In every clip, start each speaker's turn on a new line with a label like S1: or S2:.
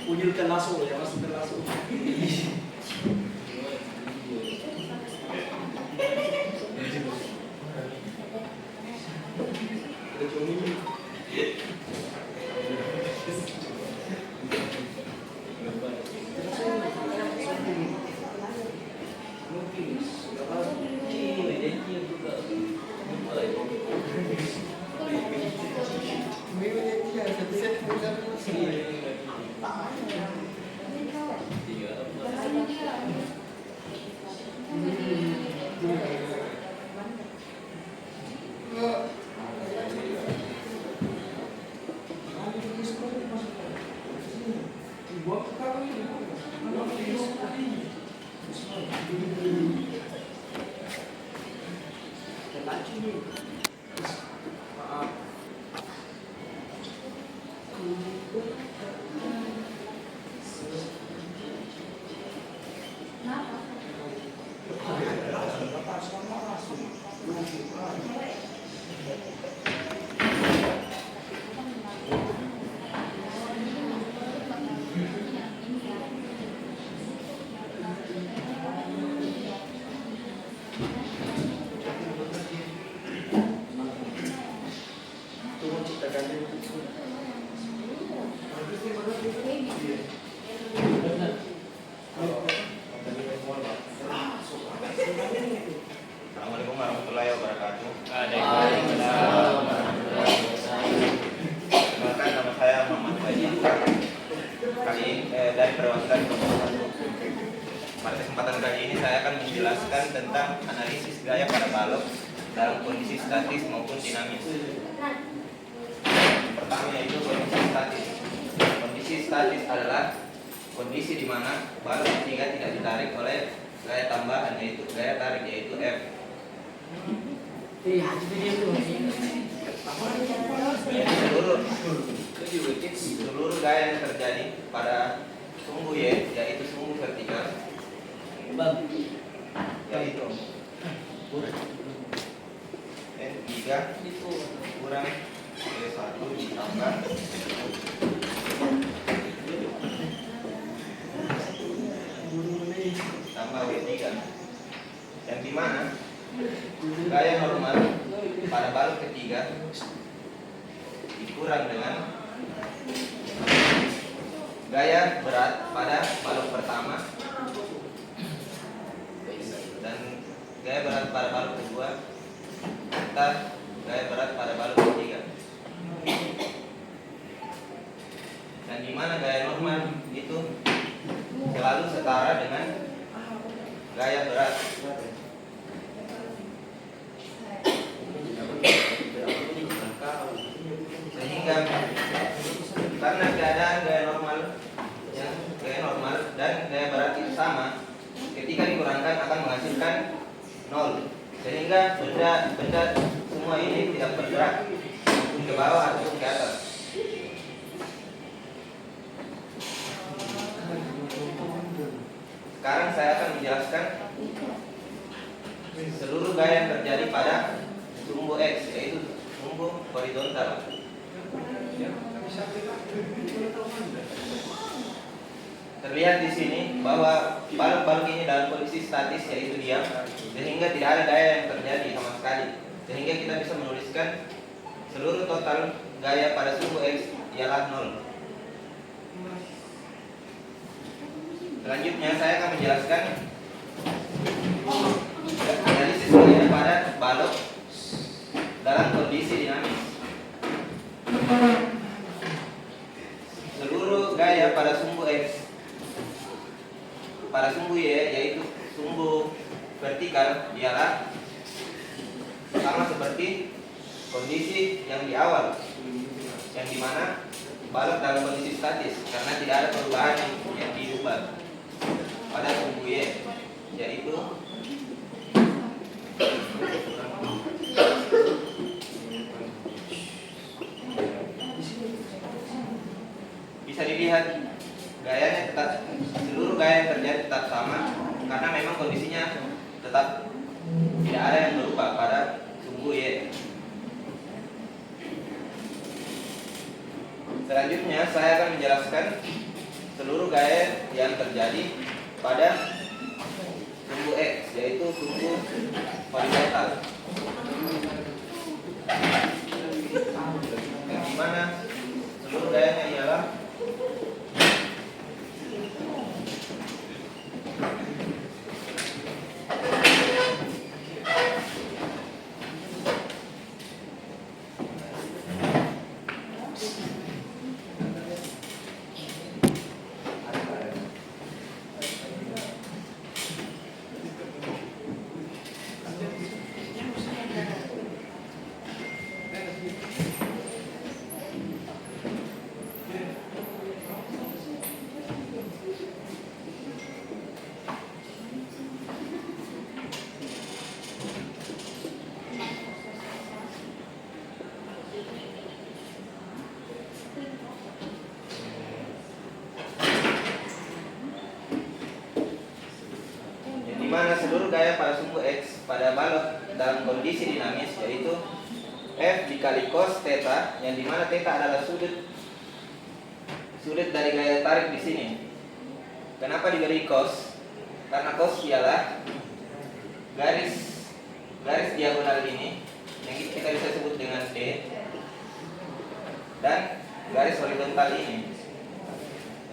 S1: Unyil ka laso ya, masuk ke laso.
S2: Assalamualaikum warahmatullahi wabarakatuh. Perkenalkan, nama saya Muhammad Faizal. Dari perwakilan kelompok 1. Pada kesempatan kali ini saya akan menjelaskan tentang analisis gaya pada balok dalam kondisi statis maupun dinamis. Pertama yaitu kondisi statis. Kondisi statis adalah kondisi di mana balok ketiga tidak ditarik oleh gaya tambahan yaitu gaya tarik yaitu F. Seluruh gaya yang terjadi pada sumbu Y yaitu sumbu vertikal yaitu N3 kurang W1 ditambah W3, yang dimana gaya normal pada balok ketiga dikurang dengan gaya berat pada balok pertama dan gaya berat pada balok kedua serta gaya berat pada balok ketiga, dan dimana gaya normal itu selalu setara dengan gaya berat. Sehingga karena keadaan gaya normal dan gaya berat itu sama, ketika dikurangkan akan menghasilkan 0. Sehingga benda semua ini tidak bergerak ke bawah atau ke atas. saya akan menjelaskan seluruh gaya yang terjadi pada sumbu X, yaitu sumbu horizontal. Terlihat di sini bahwa balok-balok ini dalam kondisi statis, yaitu diam, sehingga tidak ada gaya yang terjadi sama sekali. Sehingga kita bisa menuliskan seluruh total gaya pada sumbu X ialah 0. Selanjutnya saya akan menjelaskan analisis gaya pada balok dalam kondisi dinamis. Seluruh gaya pada sumbu X, pada sumbu Y, yaitu sumbu vertikal, ialah sama seperti kondisi yang di awal, yang dimana balok dalam kondisi statis karena tidak ada perubahan yang diubah pada sumbu Y, yaitu bisa dilihat gayanya tetap, seluruh gaya yang terjadi tetap sama karena memang kondisinya tetap tidak ada yang berubah pada sumbu Y. Selanjutnya saya akan menjelaskan seluruh gaya yang terjadi pada sumbu X, yaitu sumbu horizontal, yang dimana seluruh gayanya ialah dimana seluruh gaya pada sumbu X pada balok dalam kondisi dinamis, yaitu F dikali cos theta, yang dimana theta adalah sudut dari gaya tarik di sini. Kenapa diberi cos? Karena cos ialah garis diagonal ini yang kita bisa sebut dengan D, dan garis horizontal ini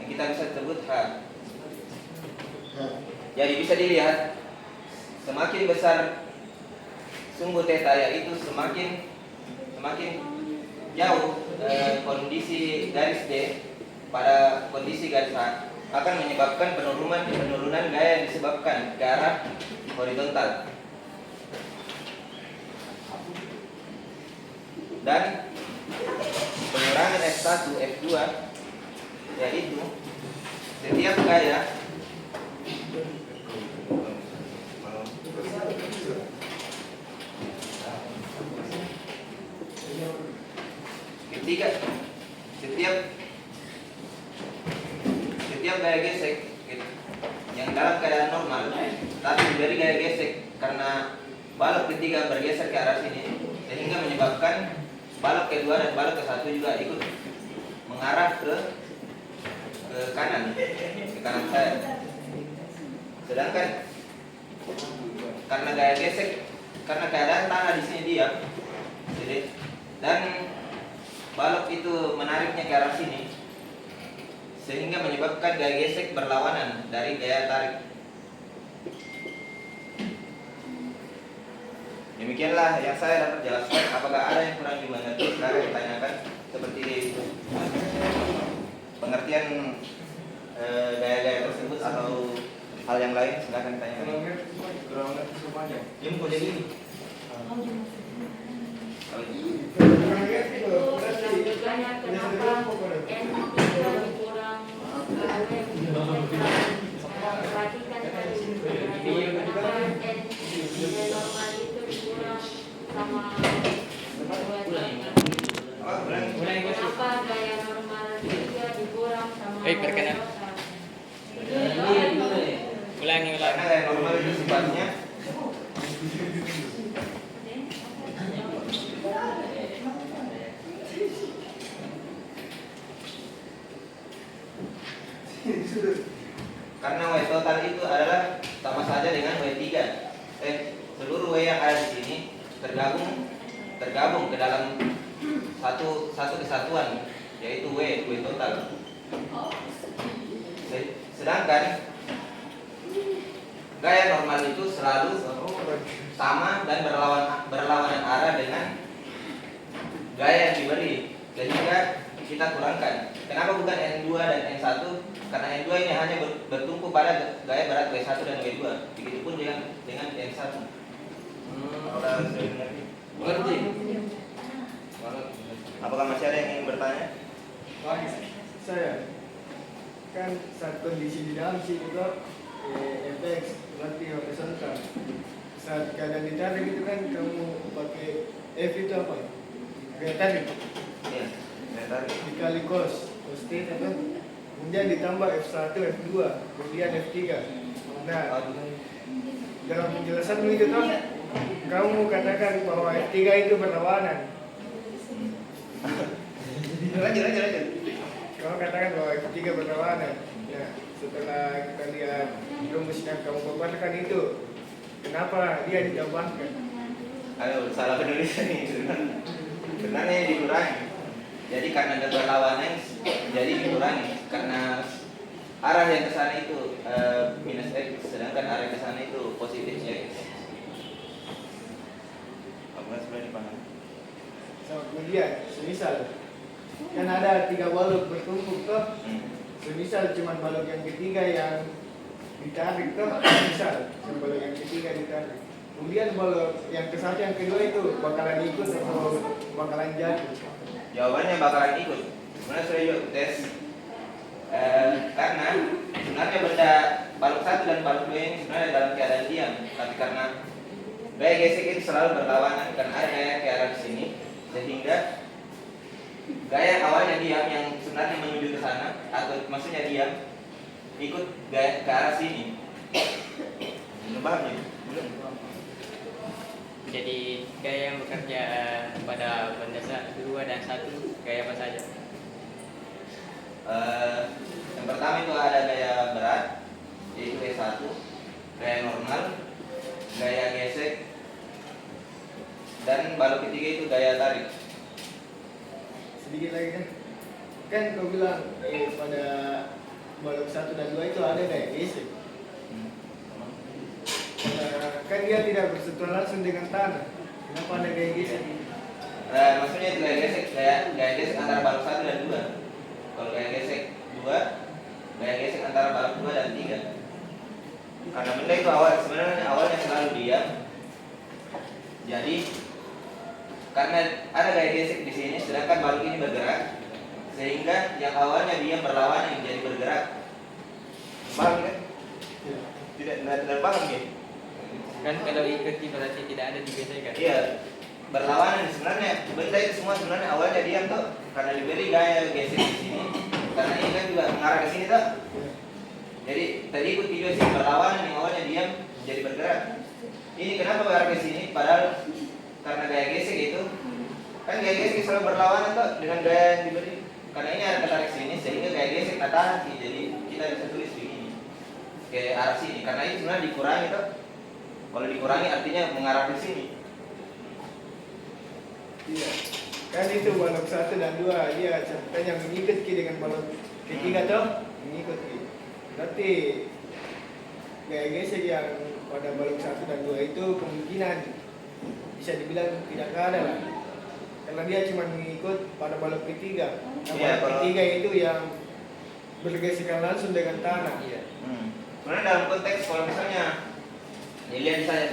S2: yang kita bisa sebut H. Jadi bisa dilihat semakin besar sumbu theta, yaitu semakin jauh kondisi garis D pada kondisi garis H akan menyebabkan penurunan gaya yang disebabkan ke arah horizontal. Dan pengurangan F1, F2, yaitu setiap gaya setiap gaya gesek yang dalam keadaan normal tapi diberi gaya gesek karena balok ketiga bergeser ke arah sini, sehingga menyebabkan balok kedua dan balok ke satu juga ikut mengarah ke kanan saya. Sedangkan karena gaya gesek, karena keadaan tanah di sini diam, dan balok itu menariknya ke arah sini, sehingga menyebabkan gaya gesek berlawanan dari gaya tarik. Demikianlah yang saya dapat jelaskan. Apakah ada yang kurang dimengerti? Silakan ditanyakan seperti pengertian gaya-gaya tersebut atau hal yang lain. Silakan ditanyakan.
S1: Kurang ngerti semuanya.
S2: Ini kode ini.
S3: Lanjutannya kenapa N3 dikurang perhatikan tadi kenapa N normal itu dikurang sama kenapa gaya normal 3 dikurang sama
S4: perkenan.
S3: dua.
S2: Karena gaya normal itu sifatnya karena W total itu adalah sama saja dengan W3. Seluruh W yang ada di sini tergabung ke dalam satu kesatuan, yaitu W total. Sedangkan gaya normal itu selalu sama dan berlawanan arah dengan gaya yang diberi, sehingga kita kurangkan. Kenapa bukan N2 dan N1? Karena N2 ini hanya bertumpu pada gaya berat W1 dan W2. Begitupun dengan N1.
S1: Mengerti?
S2: Apakah masih ada yang ingin bertanya?
S4: Saya kan saat kondisi di dalam sih itu FX berarti horizontal. Saat keadaan ditarik itu kan kamu pakai F itu apa? Gaya tarik.
S2: Iya, gaya tarik.
S4: Dikali cos T itu kemudian ditambah F1, F2, kemudian F3. Nah, dalam penjelasan itu tuh kamu katakan bahwa F3 itu berlawanan.
S2: Lanjut.
S4: Kamu katakan bahwa F3 berlawanan. Ya, setelah kita lihat rumus yang kamu paparkan itu, kenapa dia ditambahkan?
S2: Ayo, salah penulisan ini. Sebenarnya dikurangi. Jadi karena ada berlawanan, jadi dikurangi. Karena arah yang ke sana itu minus X, sedangkan arah ke sana itu positif X. Apakah sudah dipahami?
S4: So, kemudian, semisal kan ada 3 balok bertumpuk toh. Semisal cuma balok yang ketiga yang ditarik toh, misal balok yang ketiga ditarik. Kemudian balok yang ke satu yang kedua itu bakalan ikut atau bakalan jatuh?
S2: Jawabannya bakalan ikut. Sebenarnya sudah yuk tes. Karena sebenarnya benda balok 1 dan balok 2 ini sebenarnya dalam keadaan diam, tapi karena gaya gesek itu selalu berlawanan karena ada gaya ke arah sini, sehingga gaya awalnya diam yang sebenarnya menuju ke sana atau maksudnya diam ikut gaya ke arah sini. Belum paham ya? Belum.
S5: Jadi gaya yang bekerja pada benda 2 dan 1 gaya apa saja?
S2: Yang pertama itu ada gaya berat, yaitu E1, gaya normal, gaya gesek, dan balok ketiga itu gaya tarik.
S4: Sedikit lagi kan kau bilang pada balok 1 dan 2 itu ada gaya gesek. Kan dia tidak bersentuhan langsung dengan tanah. Kenapa ada gaya gesek?
S2: Maksudnya itu gaya gesek antara balok 1 dan 2. Kalau gaya gesek 2, gaya gesek antara balok 2 dan 3. Karena benda itu sebenarnya awalnya selalu diam. Jadi karena ada gaya gesek di sini, sedangkan balok ini bergerak, sehingga yang awalnya diam berlawanan menjadi bergerak. Paham kan? Tidak paham ya?
S5: Kan kalau ikut berarti tidak ada digeserkan.
S2: Iya, berlawanan sebenarnya benda itu semua sebenarnya awalnya diam tuh karena diberi gaya gesek di sini. Karena ini kan juga mengarah ke sini tuh. Jadi tadi ikut video sih berlawanan yang awalnya diam menjadi bergerak. Ini kenapa mengarah ke sini? Padahal karena gaya gesek itu kan gaya gesek selalu berlawanan tuh dengan gaya yang diberi. Karena ini ada ketarik sini sehingga gaya gesek tahan sih. Jadi kita bisa tulis begini ke arah sini. Karena ini sebenarnya dikurangi tuh. Kalau dikurangi artinya mengarah ke sini.
S4: Iya. Kan itu balok 1 dan 2 dia ceritanya mengikut dengan balok ketiga toh, mengikut. Berarti gaya gesek yang pada balok 1 dan 2 itu kemungkinan bisa dibilang tidak ada lah. Karena dia cuma mengikut pada balok ketiga. Nah,
S2: Iya,
S4: balok ketiga itu yang bergesekan langsung dengan tanah.
S5: Iya.
S2: Sebenarnya dalam konteks kalau misalnya dilihat misalnya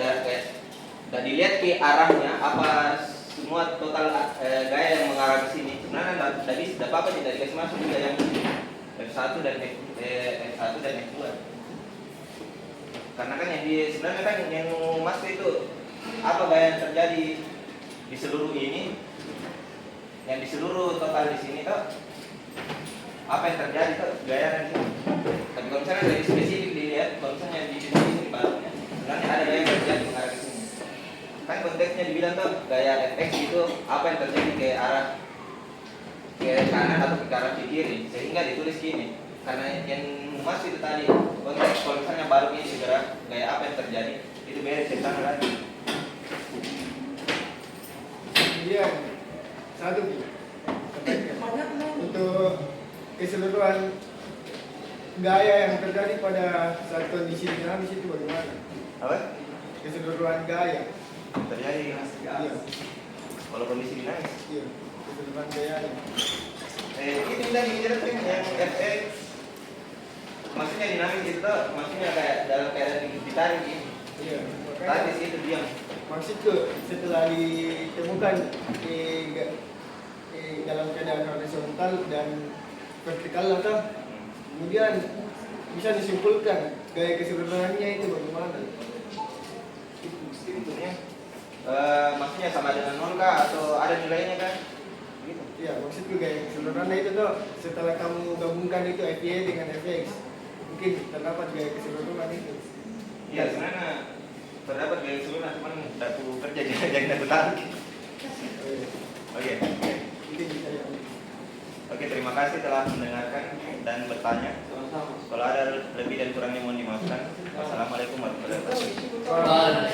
S2: dan dilihat ke arahnya apa semua total gaya yang mengarah ke sini sebenarnya tidak apa-apa tidak dikasih masuk juga yang F1 dan F1 dan F2 karena kan yang sebenarnya kan yang masuk itu apa gaya yang terjadi di seluruh ini yang di seluruh total di sini tuh apa yang terjadi tuh gaya yang di sini. Tapi kalau misalnya dari spesifik dilihat kalau misalnya di kan konteksnya dibilang tuh gaya FX itu apa yang terjadi ke arah ke kanan atau ke arah kiri, sehingga ditulis gini. Karena yang Mas itu tadi konteks kalau misalnya balok ini segera gaya apa yang terjadi itu beda ceritanya lagi.
S4: Kemudian satu untuk keseluruhan gaya yang terjadi pada saat kondisi dinamis itu bagaimana?
S2: Apa?
S4: Keseluruhan gaya.
S2: Terjadi
S4: Iya.
S2: kalau kondisi dinamis.
S4: Iya. Keseluruhan gayanya.
S2: Ini tadi dijelaskan yang FX. Maksudnya dinamis itu tuh maksudnya kayak dalam keadaan ditarik ini.
S4: Iya.
S2: Tadi sih itu diam.
S4: Maksudku setelah ditemukan di dalam keadaan horizontal dan vertikal atau kemudian bisa disimpulkan gaya keseluruhannya itu bagaimana?
S2: Bentuknya maksudnya sama dengan nol kah atau ada nilainya kan? Gitu.
S4: Iya, maksudku gaya keseluruhannya itu tuh setelah kamu gabungkan itu FY dengan FX mungkin terdapat gaya keseluruhan itu.
S2: Iya, sebenarnya terdapat gaya keseluruhan cuman tidak perlu kerja jadi aku tahu. Oke.
S4: Itu bisa ya.
S2: Oke, terima kasih telah mendengarkan dan bertanya.
S1: Sama-sama.
S2: Kalau ada lebih dan kurangnya mohon dimaafkan. Wassalamualaikum warahmatullahi wabarakatuh.
S4: Wah.